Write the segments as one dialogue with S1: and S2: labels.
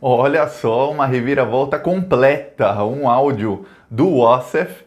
S1: Olha só, uma reviravolta completa, um áudio do Wassef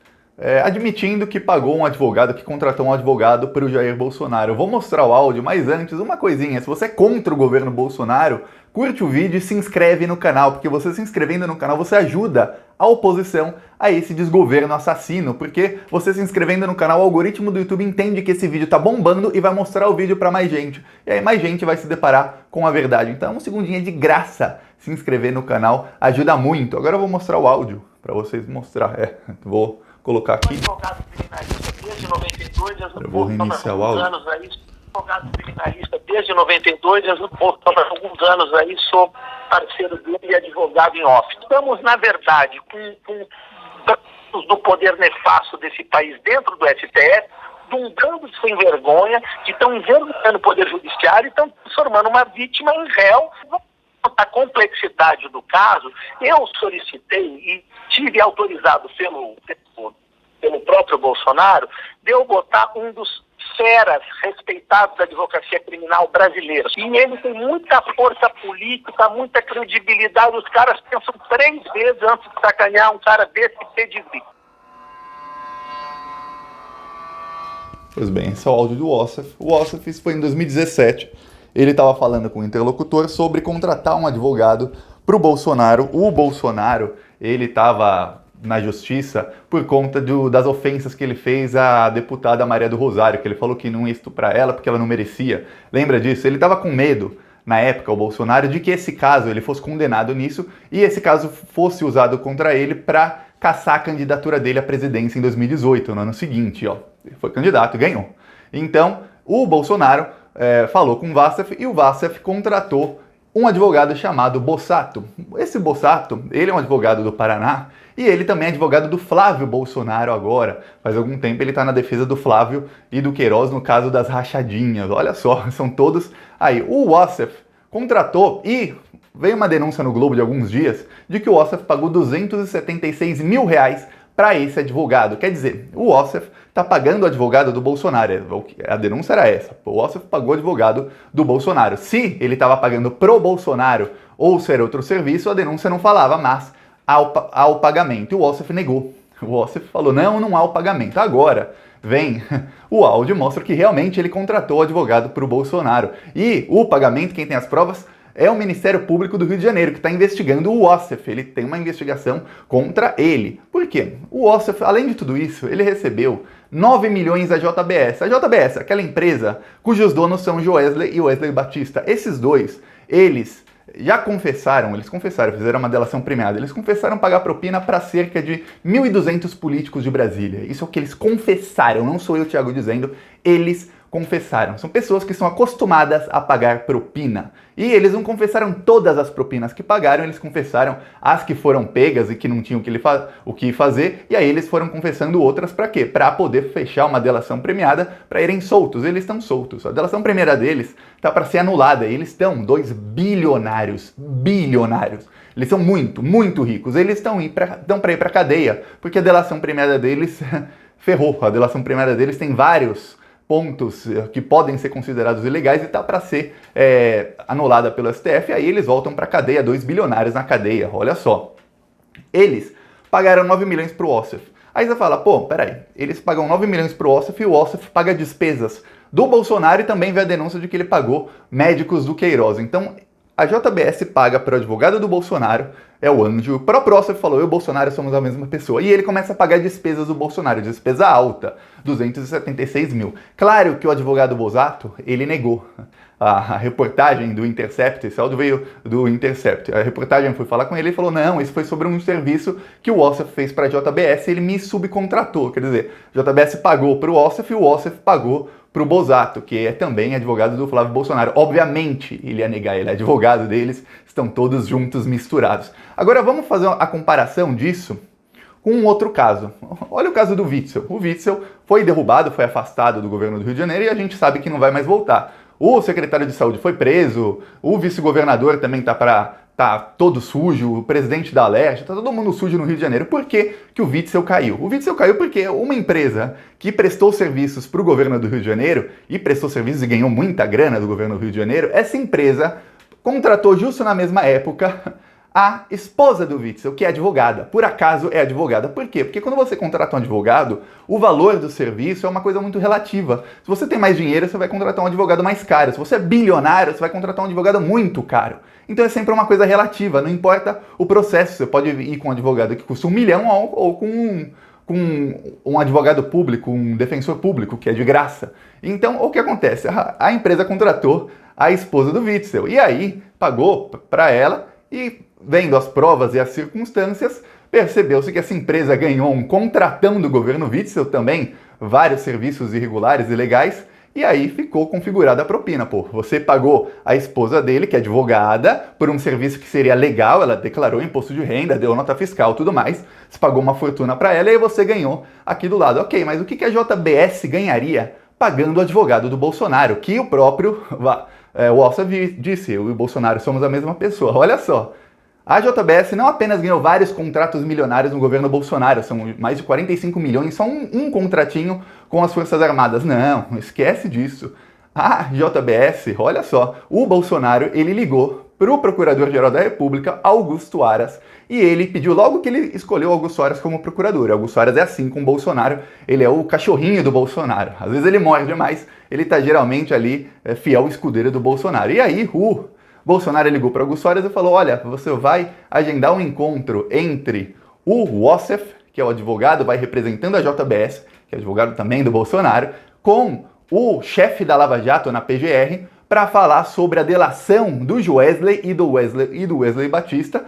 S1: admitindo que pagou um advogado, que contratou um advogado para o Jair Bolsonaro. Eu vou mostrar o áudio, mas antes, uma coisinha, se você é contra o governo Bolsonaro, curte o vídeo e se inscreve no canal, porque você se inscrevendo no canal, você ajuda a oposição a esse desgoverno assassino, porque você se inscrevendo no canal, o algoritmo do YouTube entende que esse vídeo tá bombando e vai mostrar o vídeo para mais gente. E aí mais gente vai se deparar com a verdade. Então, um segundinho de graça se inscrever no canal ajuda muito. Agora eu vou mostrar o áudio para vocês mostrar. Vou colocar aqui.
S2: Advogado criminalista desde 92,
S1: eu vou reiniciar o áudio.
S2: Advogado criminalista desde 92, alguns anos aí, sou parceiro dele e advogado em off. Estamos, na verdade, com do poder nefasto desse país dentro do STF, de um bando de sem vergonha, que estão envergonhando o Poder Judiciário e estão transformando uma vítima em réu. A complexidade do caso, eu solicitei e tive autorizado pelo próprio Bolsonaro de eu botar um dos feras respeitados da advocacia criminal brasileira. E ele tem muita força política, muita credibilidade. Os caras pensam 3 vezes antes de sacanear um cara desse pedigree.
S1: Pois bem, esse é o áudio do Wassef. O Wassef, isso foi em 2017. Ele estava falando com o interlocutor sobre contratar um advogado para o Bolsonaro. O Bolsonaro, ele estava na justiça por conta das ofensas que ele fez à deputada Maria do Rosário, que ele falou que não ia estuprar ela porque ela não merecia. Lembra disso? Ele estava com medo, na época, o Bolsonaro, de que esse caso, ele fosse condenado nisso e esse caso fosse usado contra ele para caçar a candidatura dele à presidência em 2018, no ano seguinte. Ele foi candidato e ganhou. Então, o Bolsonaro falou com o Wassef e o Wassef contratou um advogado chamado Bossato. Esse Bossato, ele é um advogado do Paraná e ele também é advogado do Flávio Bolsonaro agora. Faz algum tempo ele está na defesa do Flávio e do Queiroz no caso das rachadinhas. Olha só, são todos aí. O Wassef contratou e veio uma denúncia no Globo de alguns dias de que o Wassef pagou R$276 mil para esse advogado. Quer dizer, o Wassef está pagando o advogado do Bolsonaro. A denúncia era essa. O Wassef pagou o advogado do Bolsonaro. Se ele estava pagando pro Bolsonaro ou se era outro serviço, a denúncia não falava, mas há o pagamento. E o Wassef negou. O Wassef falou, não há o pagamento. Agora vem o áudio, mostra que realmente ele contratou o advogado pro Bolsonaro. E o pagamento, quem tem as provas, é o Ministério Público do Rio de Janeiro, que está investigando o Wassef. Ele tem uma investigação contra ele. Por quê? O Wassef, além de tudo isso, ele recebeu 9 milhões da JBS. A JBS, aquela empresa cujos donos são Joesley e Wesley Batista. Esses dois, eles já confessaram, fizeram uma delação premiada, eles confessaram pagar propina para cerca de 1.200 políticos de Brasília. Isso é o que eles confessaram, não sou eu, Thiago, dizendo, eles confessaram. São pessoas que são acostumadas a pagar propina. E eles não confessaram todas as propinas que pagaram, eles confessaram as que foram pegas e que não tinham o que fazer, e aí eles foram confessando outras para quê? Para poder fechar uma delação premiada, para irem soltos. Eles estão soltos. A delação premiada deles está para ser anulada, e eles estão 2 bilionários. Eles são muito, muito ricos. Eles estão para ir para cadeia, porque a delação premiada deles ferrou. A delação premiada deles tem vários pontos que podem ser considerados ilegais e está para ser anulada pelo STF, aí eles voltam para a cadeia, 2 bilionários na cadeia, olha só. Eles pagaram 9 milhões para o Wassef. Aí você fala, peraí, eles pagam 9 milhões para o Wassef e o Wassef paga despesas do Bolsonaro e também vê a denúncia de que ele pagou médicos do Queiroz. Então, a JBS paga para o advogado do Bolsonaro, é o Anjo. O próprio Wassef falou, eu e o Bolsonaro somos a mesma pessoa. E ele começa a pagar despesas do Bolsonaro, despesa alta, 276 mil. Claro que o advogado Bossato, ele negou. A reportagem do Intercept, esse áudio veio do Intercept. A reportagem foi falar com ele e falou, não, isso foi sobre um serviço que o Wassef fez para a JBS, ele me subcontratou. Quer dizer, a JBS pagou para o Wassef e o Wassef pagou para o Bossato, que é também advogado do Flávio Bolsonaro. Obviamente, ele ia negar, ele é advogado deles, estão todos juntos, misturados. Agora vamos fazer a comparação disso com um outro caso. Olha o caso do Witzel. O Witzel foi derrubado, foi afastado do governo do Rio de Janeiro e a gente sabe que não vai mais voltar. O secretário de saúde foi preso, o vice-governador também tá todo sujo, o presidente da Alerj, tá todo mundo sujo no Rio de Janeiro. Por que que o Witzel caiu? O Witzel caiu porque uma empresa que prestou serviços para o governo do Rio de Janeiro e prestou serviços e ganhou muita grana do governo do Rio de Janeiro, essa empresa contratou justo na mesma época a esposa do Witzel, que é advogada. Por acaso é advogada. Por quê? Porque quando você contrata um advogado, o valor do serviço é uma coisa muito relativa. Se você tem mais dinheiro, você vai contratar um advogado mais caro. Se você é bilionário, você vai contratar um advogado muito caro. Então é sempre uma coisa relativa, não importa o processo. Você pode ir com um advogado que custa 1 milhão ou com um advogado público, um defensor público, que é de graça. Então, o que acontece? A empresa contratou a esposa do Witzel e aí pagou para ela e, vendo as provas e as circunstâncias, percebeu-se que essa empresa ganhou um contratão do governo Witzel também, vários serviços irregulares e ilegais, e aí ficou configurada a propina. Pô, você pagou a esposa dele, que é advogada, por um serviço que seria legal, ela declarou imposto de renda, deu nota fiscal e tudo mais, você pagou uma fortuna para ela e aí você ganhou aqui do lado. Ok, mas o que a JBS ganharia pagando o advogado do Bolsonaro, que o próprio Wassef disse, eu e o Bolsonaro somos a mesma pessoa. Olha só, a JBS não apenas ganhou vários contratos milionários no governo Bolsonaro, são mais de 45 milhões, só um contratinho com as Forças Armadas. Não, esquece disso. A JBS, olha só, o Bolsonaro, ele ligou para o Procurador-Geral da República, Augusto Aras, e ele pediu, logo que ele escolheu Augusto Aras como procurador. Augusto Aras é assim com o Bolsonaro, ele é o cachorrinho do Bolsonaro. Às vezes ele morde demais, ele está geralmente ali fiel escudeiro do Bolsonaro. E aí o Bolsonaro ligou para Augusto Aras e falou, olha, você vai agendar um encontro entre o Wassef, que é o advogado, vai representando a JBS, que é advogado também do Bolsonaro, com o chefe da Lava Jato na PGR, para falar sobre a delação do Joesley e do Wesley Batista,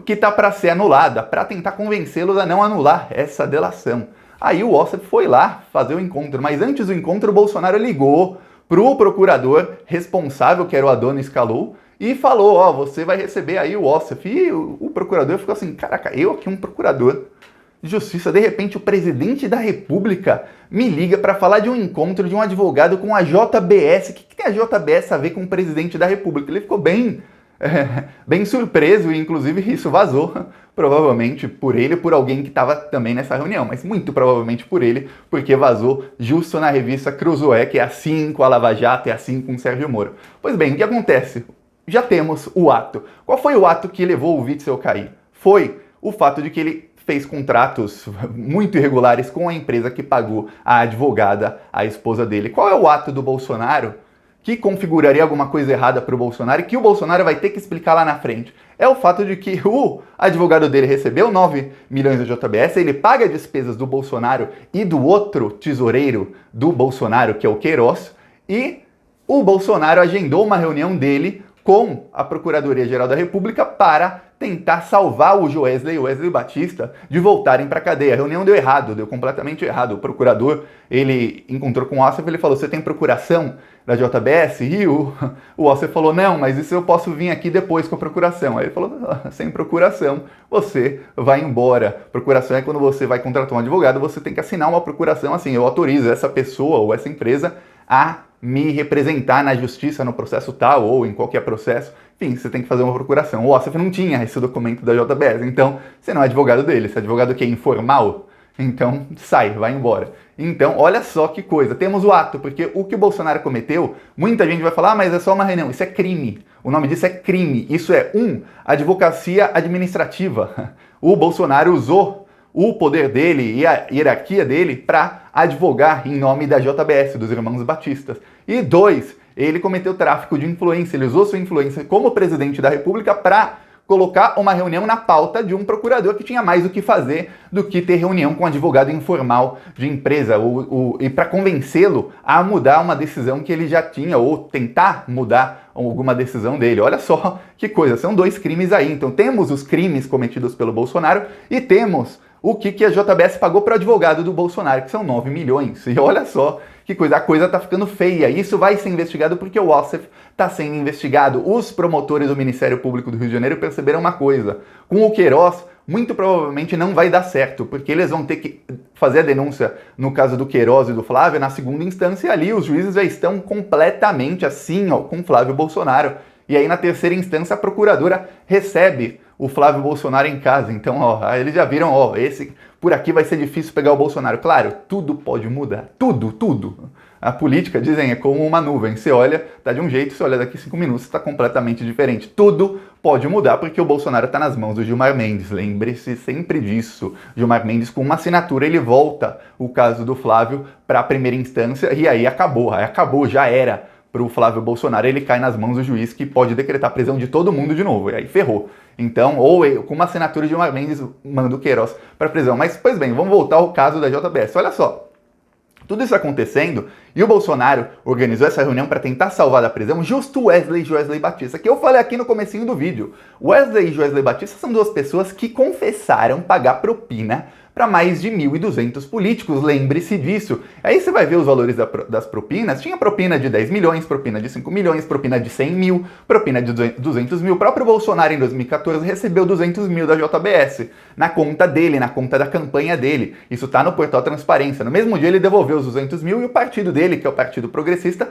S1: que está para ser anulada, para tentar convencê-los a não anular essa delação. Aí o Wassef foi lá fazer o encontro, mas antes do encontro o Bolsonaro ligou para o procurador responsável, que era o Adonis Kalou, e falou, ó, você vai receber aí o Wassef. E o procurador ficou assim, caraca, eu aqui um procurador de justiça, de repente o presidente da República me liga para falar de um encontro de um advogado com a JBS. O que tem a JBS a ver com o presidente da República? Ele ficou bem surpreso e inclusive isso vazou, provavelmente por ele ou por alguém que estava também nessa reunião, mas muito provavelmente por ele, porque vazou justo na revista Cruzoé, que é assim com a Lava Jato, é assim com o Sérgio Moro. Pois bem, o que acontece? Já temos o ato. Qual foi o ato que levou o Witzel a cair? Foi o fato de que ele fez contratos muito irregulares com a empresa que pagou a advogada, a esposa dele. Qual é o ato do Bolsonaro que configuraria alguma coisa errada para o Bolsonaro e que o Bolsonaro vai ter que explicar lá na frente? É o fato de que o advogado dele recebeu 9 milhões da JBS, ele paga despesas do Bolsonaro e do outro tesoureiro do Bolsonaro, que é o Queiroz, e o Bolsonaro agendou uma reunião dele com a Procuradoria-Geral da República para tentar salvar o Joesley e o Wesley Batista de voltarem para a cadeia. A reunião deu errado, deu completamente errado. O procurador, ele encontrou com o Wassef, ele falou, você tem procuração da JBS? E o Wassef falou, não, mas isso eu posso vir aqui depois com a procuração. Aí ele falou, sem procuração, você vai embora. Procuração é quando você vai contratar um advogado, você tem que assinar uma procuração assim, eu autorizo essa pessoa ou essa empresa a me representar na justiça no processo tal ou em qualquer processo. Enfim, você tem que fazer uma procuração. O Wassef não tinha esse documento da JBS, então você não é advogado dele. Você é advogado que é informal, então sai, vai embora. Então, olha só que coisa. Temos o ato, porque o que o Bolsonaro cometeu, muita gente vai falar, mas é só uma reunião. Isso é crime. O nome disso é crime. Isso é advocacia administrativa. O Bolsonaro usou o poder dele e a hierarquia dele para advogar em nome da JBS, dos irmãos Batistas. E 2, ele cometeu tráfico de influência, ele usou sua influência como presidente da República para colocar uma reunião na pauta de um procurador que tinha mais o que fazer do que ter reunião com um advogado informal de empresa e para convencê-lo a mudar uma decisão que ele já tinha ou tentar mudar alguma decisão dele. Olha só que coisa, são 2 crimes aí. Então temos os crimes cometidos pelo Bolsonaro e temos o que a JBS pagou para o advogado do Bolsonaro, que são 9 milhões. E olha só que coisa, a coisa está ficando feia. Isso vai ser investigado porque o Wassef está sendo investigado. Os promotores do Ministério Público do Rio de Janeiro perceberam uma coisa. Com o Queiroz, muito provavelmente não vai dar certo, porque eles vão ter que fazer a denúncia no caso do Queiroz e do Flávio na segunda instância, e ali os juízes já estão completamente assim, ó, com Flávio Bolsonaro. E aí na terceira instância a procuradora recebe o Flávio Bolsonaro em casa. Então, ó, eles já viram, ó, esse por aqui vai ser difícil pegar o Bolsonaro. Claro, tudo pode mudar. Tudo, tudo. A política, dizem, é como uma nuvem. Você olha, tá de um jeito, você olha daqui 5 minutos, está completamente diferente. Tudo pode mudar porque o Bolsonaro está nas mãos do Gilmar Mendes. Lembre-se sempre disso. Gilmar Mendes, com uma assinatura, ele volta o caso do Flávio para a primeira instância e aí acabou, já era para o Flávio Bolsonaro. Ele cai nas mãos do juiz que pode decretar a prisão de todo mundo de novo. E aí ferrou. Então, ou com uma assinatura de Gilmar Mendes, manda o Queiroz para prisão. Mas, pois bem, vamos voltar ao caso da JBS. Olha só. Tudo isso acontecendo, e o Bolsonaro organizou essa reunião para tentar salvar da prisão justo Wesley e Joesley Batista, que eu falei aqui no comecinho do vídeo. Wesley e Joesley Batista são duas pessoas que confessaram pagar propina para mais de 1.200 políticos, lembre-se disso. Aí você vai ver os valores das propinas, tinha propina de 10 milhões, propina de 5 milhões, propina de 100 mil, propina de 200 mil. O próprio Bolsonaro, em 2014, recebeu 200 mil da JBS, na conta dele, na conta da campanha dele. Isso tá no portal Transparência. No mesmo dia ele devolveu os 200 mil e o partido dele, que é o Partido Progressista,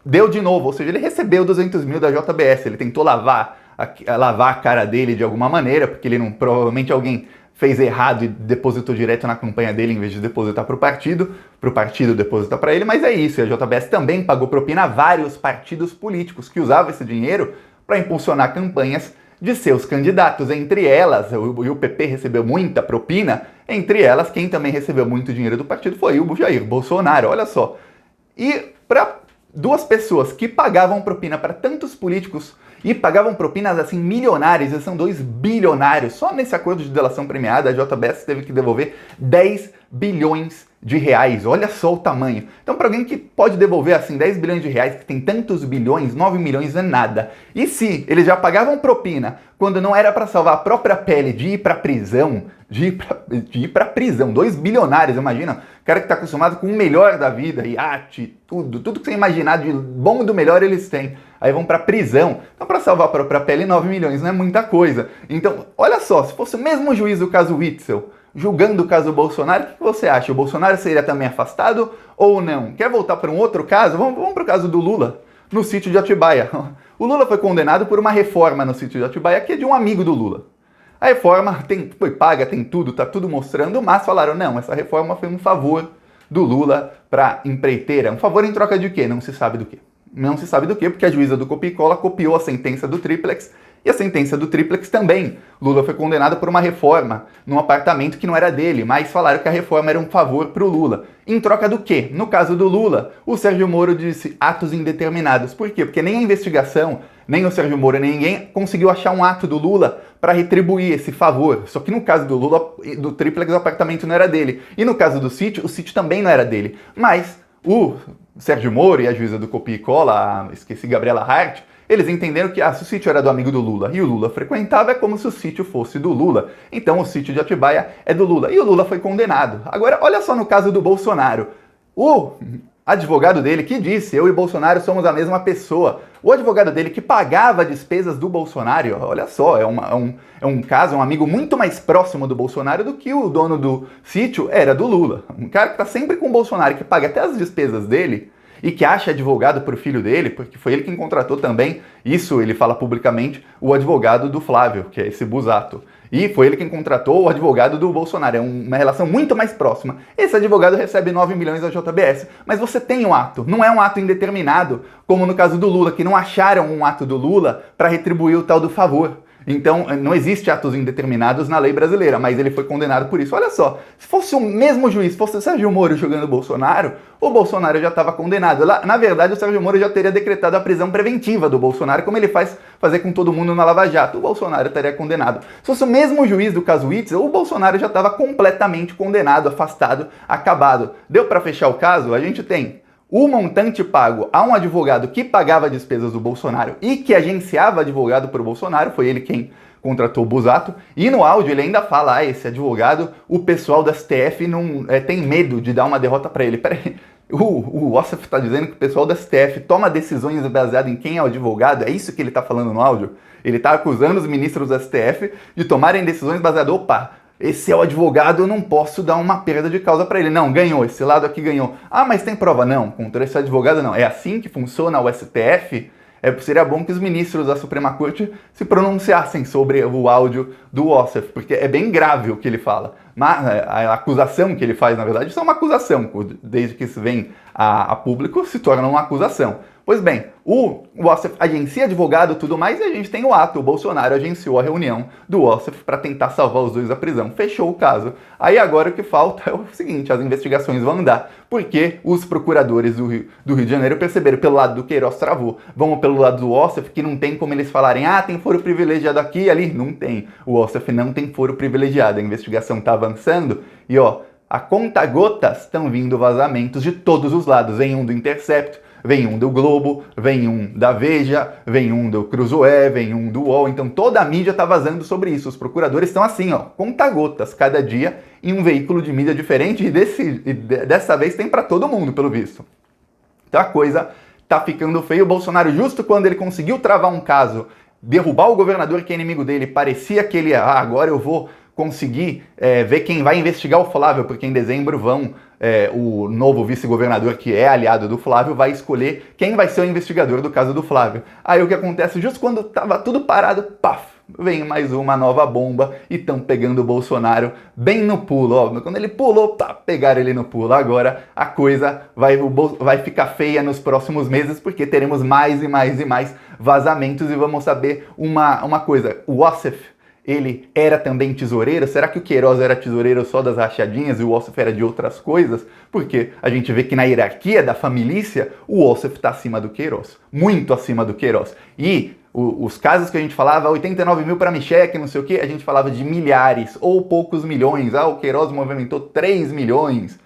S1: deu de novo, ou seja, ele recebeu 200 mil da JBS. Ele tentou lavar a cara dele de alguma maneira, porque ele não, provavelmente alguém fez errado e depositou direto na campanha dele em vez de depositar para o partido depositar para ele, mas é isso, e a JBS também pagou propina a vários partidos políticos que usavam esse dinheiro para impulsionar campanhas de seus candidatos, entre elas, o PP recebeu muita propina, entre elas, quem também recebeu muito dinheiro do partido foi o Jair Bolsonaro, olha só. E para duas pessoas que pagavam propina para tantos políticos e pagavam propinas assim milionárias, eles são 2 bilionários. Só nesse acordo de delação premiada, a JBS teve que devolver 10 bilhões de reais. Olha só o tamanho. Então, para alguém que pode devolver assim 10 bilhões de reais, que tem tantos bilhões, 9 milhões é nada. E se eles já pagavam propina quando não era para salvar a própria pele de ir para prisão, de ir para prisão, 2 bilionários, imagina, o cara que está acostumado com o melhor da vida, iate, tudo que você imaginar de bom e do melhor eles têm. Aí vão para prisão. Então, para salvar a própria pele, 9 milhões não é muita coisa. Então, olha só, se fosse o mesmo juiz do caso Witzel, julgando o caso Bolsonaro, o que você acha? O Bolsonaro seria também afastado ou não? Quer voltar para um outro caso? Vamos para o caso do Lula, no sítio de Atibaia. O Lula foi condenado por uma reforma no sítio de Atibaia, que é de um amigo do Lula. A reforma foi paga, tem tudo, tá tudo mostrando, mas falaram, não, essa reforma foi um favor do Lula para empreiteira. Um favor em troca de quê? Não se sabe do quê. Não se sabe do quê, porque a juíza do copia e cola copiou a sentença do Triplex e a sentença do Triplex também. Lula foi condenado por uma reforma num apartamento que não era dele, mas falaram que a reforma era um favor para o Lula. Em troca do quê? No caso do Lula, o Sérgio Moro disse atos indeterminados. Por quê? Porque nem a investigação, nem o Sérgio Moro, nem ninguém conseguiu achar um ato do Lula para retribuir esse favor. Só que no caso do Lula, do Triplex, o apartamento não era dele. E no caso do sítio, o sítio também não era dele. Mas o Sérgio Moro e a juíza do copia e cola, esqueci, Gabriela Hart, eles entenderam que se o sítio era do amigo do Lula e o Lula frequentava, é como se o sítio fosse do Lula. Então o sítio de Atibaia é do Lula. E o Lula foi condenado. Agora, olha só no caso do Bolsonaro. O advogado dele que disse, eu e Bolsonaro somos a mesma pessoa. O advogado dele que pagava despesas do Bolsonaro, olha só, é um caso, um amigo muito mais próximo do Bolsonaro do que o dono do sítio era do Lula. Um cara que tá sempre com o Bolsonaro, que paga até as despesas dele, e que acha advogado para o filho dele, porque foi ele quem contratou também, isso ele fala publicamente, o advogado do Flávio, que é esse Busato. E foi ele quem contratou o advogado do Bolsonaro, é uma relação muito mais próxima. Esse advogado recebe 9 milhões da JBS, mas você tem um ato, não é um ato indeterminado, como no caso do Lula, que não acharam um ato do Lula para retribuir o tal do favor. Então, não existe atos indeterminados na lei brasileira, mas ele foi condenado por isso. Olha só, se fosse o mesmo juiz, fosse o Sérgio Moro julgando o Bolsonaro já estava condenado. Na verdade, o Sérgio Moro já teria decretado a prisão preventiva do Bolsonaro, como ele fazer com todo mundo na Lava Jato. O Bolsonaro estaria condenado. Se fosse o mesmo juiz do caso Witzel, o Bolsonaro já estava completamente condenado, afastado, acabado. Deu para fechar o caso? A gente tem o montante pago a um advogado que pagava despesas do Bolsonaro e que agenciava advogado para o Bolsonaro, foi ele quem contratou o Busato, e no áudio ele ainda fala, esse advogado, o pessoal da STF não tem medo de dar uma derrota para ele. Peraí, o Ossef está dizendo que o pessoal da STF toma decisões baseadas em quem é o advogado, é isso que ele está falando no áudio? Ele está acusando os ministros da STF de tomarem decisões baseadas, opa, esse é o advogado, eu não posso dar uma perda de causa para ele. Não, ganhou, esse lado aqui ganhou. Ah, mas tem prova? Não, contra esse advogado não. É assim que funciona o STF? seria bom que os ministros da Suprema Corte se pronunciassem sobre o áudio do Ossef, porque é bem grave o que ele fala. Mas a acusação que ele faz, na verdade, isso é uma acusação, desde que isso vem a público, se torna uma acusação. Pois bem, o Ossef agencia advogado e tudo mais, e a gente tem o ato. O Bolsonaro agenciou a reunião do Ossef para tentar salvar os dois da prisão. Fechou o caso. Aí agora o que falta é o seguinte, as investigações vão andar, porque os procuradores do Rio de Janeiro perceberam pelo lado do Queiroz travou. Vamos pelo lado do Ossef, que não tem como eles falarem, tem foro privilegiado aqui e ali. Não tem. O Ossef não tem foro privilegiado. A investigação está avançando e, a conta-gotas estão vindo vazamentos de todos os lados. Vem um do Intercept, vem um do Globo, vem um da Veja, vem um do Cruzoé, vem um do UOL. Então toda a mídia está vazando sobre isso. Os procuradores estão assim, conta-gotas, cada dia em um veículo de mídia diferente. E dessa vez tem para todo mundo, pelo visto. Então a coisa tá ficando feia. O Bolsonaro, justo quando ele conseguiu travar um caso, derrubar o governador que é inimigo dele, parecia que ele agora eu vou conseguir ver quem vai investigar o Flávio, porque em dezembro o novo vice-governador, que é aliado do Flávio, vai escolher quem vai ser o investigador do caso do Flávio. Aí o que acontece, justo quando tava tudo parado, paf, vem mais uma nova bomba e estão pegando o Bolsonaro bem no pulo. Quando ele pulou, pegaram ele no pulo. Agora a coisa vai ficar feia nos próximos meses, porque teremos mais e mais e mais vazamentos e vamos saber uma coisa. O Ossef, ele era também tesoureiro? Será que o Queiroz era tesoureiro só das rachadinhas e o Ossef era de outras coisas? Porque a gente vê que na hierarquia da família, o Ossef está acima do Queiroz, muito acima do Queiroz. E os casos que a gente falava, 89 mil para Michele, não sei o que, a gente falava de milhares ou poucos milhões. O Queiroz movimentou 3 milhões.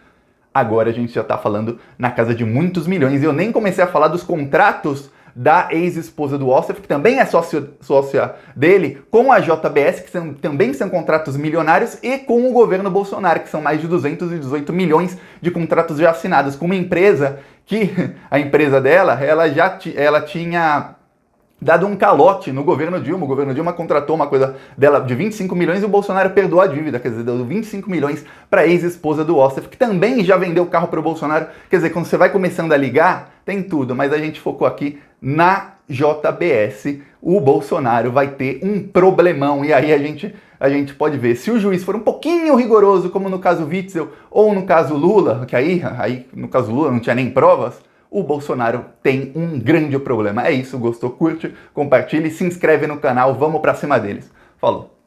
S1: Agora a gente já está falando na casa de muitos milhões. E eu nem comecei a falar dos contratos da ex-esposa do Ossef, que também é sócia dele, com a JBS, que também são contratos milionários, e com o governo Bolsonaro, que são mais de 218 milhões de contratos já assinados, com uma empresa que, a empresa dela, ela tinha dado um calote no governo Dilma. O governo Dilma contratou uma coisa dela de 25 milhões e o Bolsonaro perdoou a dívida, quer dizer, deu 25 milhões para a ex-esposa do Ossef, que também já vendeu o carro para o Bolsonaro. Quer dizer, quando você vai começando a ligar, tem tudo, mas a gente focou aqui na JBS. O Bolsonaro vai ter um problemão, e aí a gente pode ver, se o juiz for um pouquinho rigoroso, como no caso Witzel ou no caso Lula, que aí no caso Lula não tinha nem provas, o Bolsonaro tem um grande problema. É isso, gostou? Curte, compartilhe, se inscreve no canal, vamos pra cima deles. Falou!